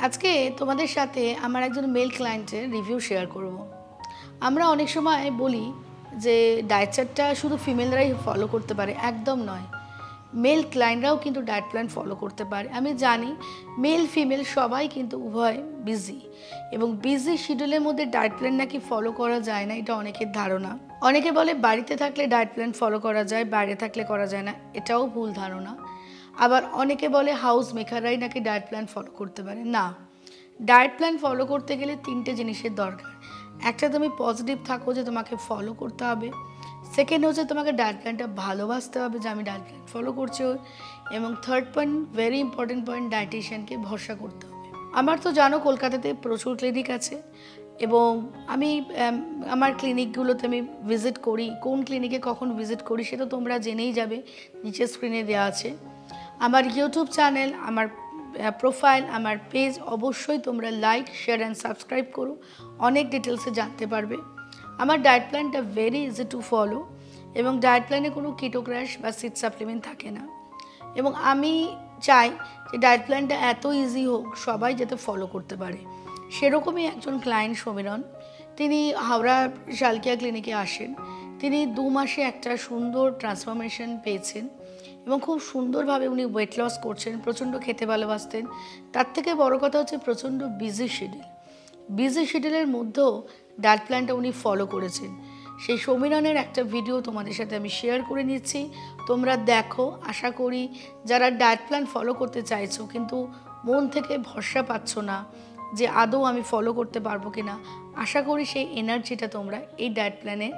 আজকে তোমাদের সাথে আমার একজন মেল ক্লায়েন্টের রিভিউ শেয়ার করব। আমরা অনেক সময় বলি যে ডায়েট চার্টটা শুধু ফিমেলরাই ফলো করতে পারে, একদম নয়। মেল ক্লায়েন্টরাও কিন্তু ডায়েট প্ল্যান ফলো করতে পারে। আমি জানি মেল ফিমেল সবাই কিন্তু উভয় বিজি, এবং বিজি শিডিউলের মধ্যে ডায়েট প্ল্যান নাকি ফলো করা যায় না, এটা অনেকের ধারণা। অনেকে বলে বাড়িতে থাকলে ডায়েট প্ল্যান ফলো করা যায়, বাইরে থাকলে করা যায় না, এটাও ভুল ধারণা। আবার অনেকে বলে হাউস মেকাররাই নাকি ডায়েট প্ল্যান ফলো করতে পারে। না, ডায়েট প্ল্যান ফলো করতে গেলে তিনটে জিনিসের দরকার। একটা, তুমি পজিটিভ থাকো যে তোমাকে ফলো করতে হবে। সেকেন্ড হচ্ছে তোমাকে ডায়েট প্ল্যানটা ভালোবাসতে হবে যে আমি ডায়েট প্ল্যান ফলো করছি। এবং third point, very important point, ডায়েটিশিয়ানকে ভরসা করতে হবে। আমার তো জানো কলকাতাতে প্রচুর ক্লিনিক আছে, এবং আমি আমার ক্লিনিকগুলোতে আমি ভিজিট করি। কোন ক্লিনিকে কখন ভিজিট করি সেটা তোমরা জেনেই যাবে, নিচে স্ক্রিনে দেওয়া আছে। আমার ইউটিউব চ্যানেল, আমার প্রোফাইল, আমার পেজ অবশ্যই তোমরা লাইক, শেয়ার অ্যান্ড সাবস্ক্রাইব করো, অনেক ডিটেলসে জানতে পারবে। আমার ডায়েট প্ল্যানটা ভেরি ইজি টু ফলো, এবং ডায়েট প্ল্যানে কোনো কিটো ক্র্যাশ বা সিড সাপ্লিমেন্ট থাকে না। এবং আমি চাই যে ডায়েট প্ল্যানটা এত ইজি হোক, সবাই যাতে ফলো করতে পারে। সেরকমই একজন ক্লায়েন্ট সমীরণ, তিনি হাওড়া শালকিয়া ক্লিনিকে আসেন। তিনি 2 মাসে একটা সুন্দর ট্রান্সফরমেশন পেয়েছেন, এবং খুব সুন্দরভাবে উনি ওয়েট লস করছেন। প্রচণ্ড খেতে ভালোবাসতেন। তার থেকে বড় কথা হচ্ছে প্রচণ্ড বিজি শিডিউলের মধ্যেও ডায়েট প্ল্যানটা উনি ফলো করেছেন। সেই সমীরণের একটা ভিডিও তোমাদের সাথে আমি শেয়ার করে নিচ্ছি, তোমরা দেখো। আশা করি যারা ডায়েট প্ল্যান ফলো করতে চাইছো কিন্তু মন থেকে ভরসা পাচ্ছ না যে আদৌ আমি ফলো করতে পারবো কিনা, আশা করি সেই এনার্জিটা তোমরা এই ডায়েট প্ল্যানের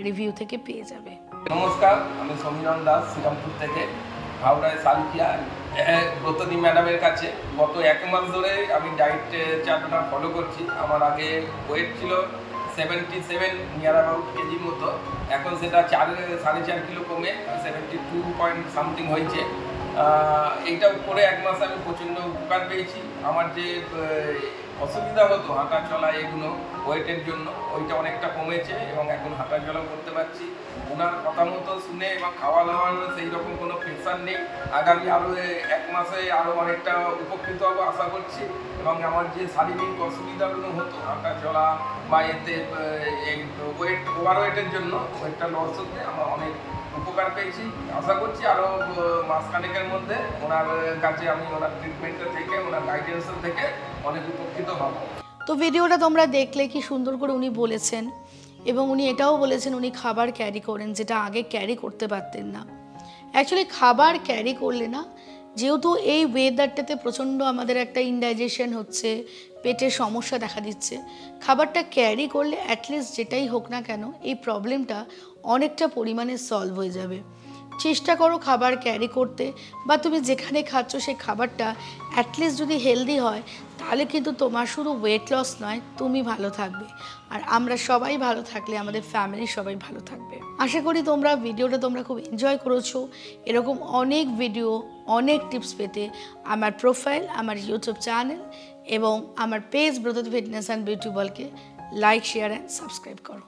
রিভিউ থেকে পেয়ে যাবে। নমস্কার, আমি সমীরণ দাস, শ্রীরামপুর থেকে, হাওড়ায় শালকিয়া ব্রতদী ম্যাডামের কাছে। গত 1 মাস ধরে আমি ডায়েট চার্টটা ফলো করছি। আমার আগে ওয়েট ছিল 77 নিয়ার অ্যাবাউট কেজির মতো, এখন সেটা 4.5 কিলো কমে 72 পয়েন্ট সামথিং হয়েছে। এইটা করে 1 মাস আমি প্রচণ্ড উপকার পেয়েছি। আমার যে অসুবিধা হতো হাঁটা চলা এগুলো ওয়েটের জন্য, ওইটা অনেকটা কমেছে, এবং এখন হাঁটা চলাও করতে পারছি ওনার কথা মতো শুনে। এবং খাওয়া দাওয়ার সেই রকম কোনো প্রেশার নেই। আগামী আরও 1 মাসে আরও অনেকটা উপকৃত হবো আশা করছি। এবং আমার যে শারীরিক অসুবিধাগুলো হতো হাঁটা চলা বা এতে এই ওভারওয়েটের জন্য ওয়েটটা লস হতে আমার অনেক উপকার পেয়েছি। আশা করছি আরও মাসখানেকের মধ্যে ওনার কাছে আমি ওনার ট্রিটমেন্টটা থেকে, ওনার গাইডেন্সের থেকে অনেক উপকৃত হব। তো ভিডিওটা তোমরা দেখলে কি সুন্দর করে উনি বলেছেন, এবং উনি এটাও বলেছেন উনি খাবার ক্যারি করেন, যেটা আগে ক্যারি করতে পারতেন না। অ্যাকচুয়ালি খাবার ক্যারি করলে না, যেহেতু এই ওয়েদারটাতে প্রচণ্ড আমাদের একটা ইনডাইজেশন হচ্ছে, পেটের সমস্যা দেখা দিচ্ছে, খাবারটা ক্যারি করলে অ্যাটলিস্ট যেটাই হোক না কেন এই প্রবলেমটা অনেকটা পরিমাণে সলভ হয়ে যাবে। চেষ্টা করো খাবার ক্যারি করতে, বা তুমি যেখানে খাচ্ছ সেই খাবারটা অ্যাটলিস্ট যদি হেলদি হয়, তাহলে কিন্তু তোমার শুধু ওয়েট লস নয়, তুমি ভালো থাকবে। আর আমরা সবাই ভালো থাকলে আমাদের ফ্যামিলি সবাই ভালো থাকবে। আশা করি ভিডিওটা তোমরা খুব এনজয় করেছো। এরকম অনেক ভিডিও, অনেক টিপস পেতে আমার প্রোফাইল, আমার ইউটিউব চ্যানেল এবং আমার page Bratadi fitness and beauty ওয়ার্ল্ডকে লাইক, শেয়ার অ্যান্ড সাবস্ক্রাইব করো।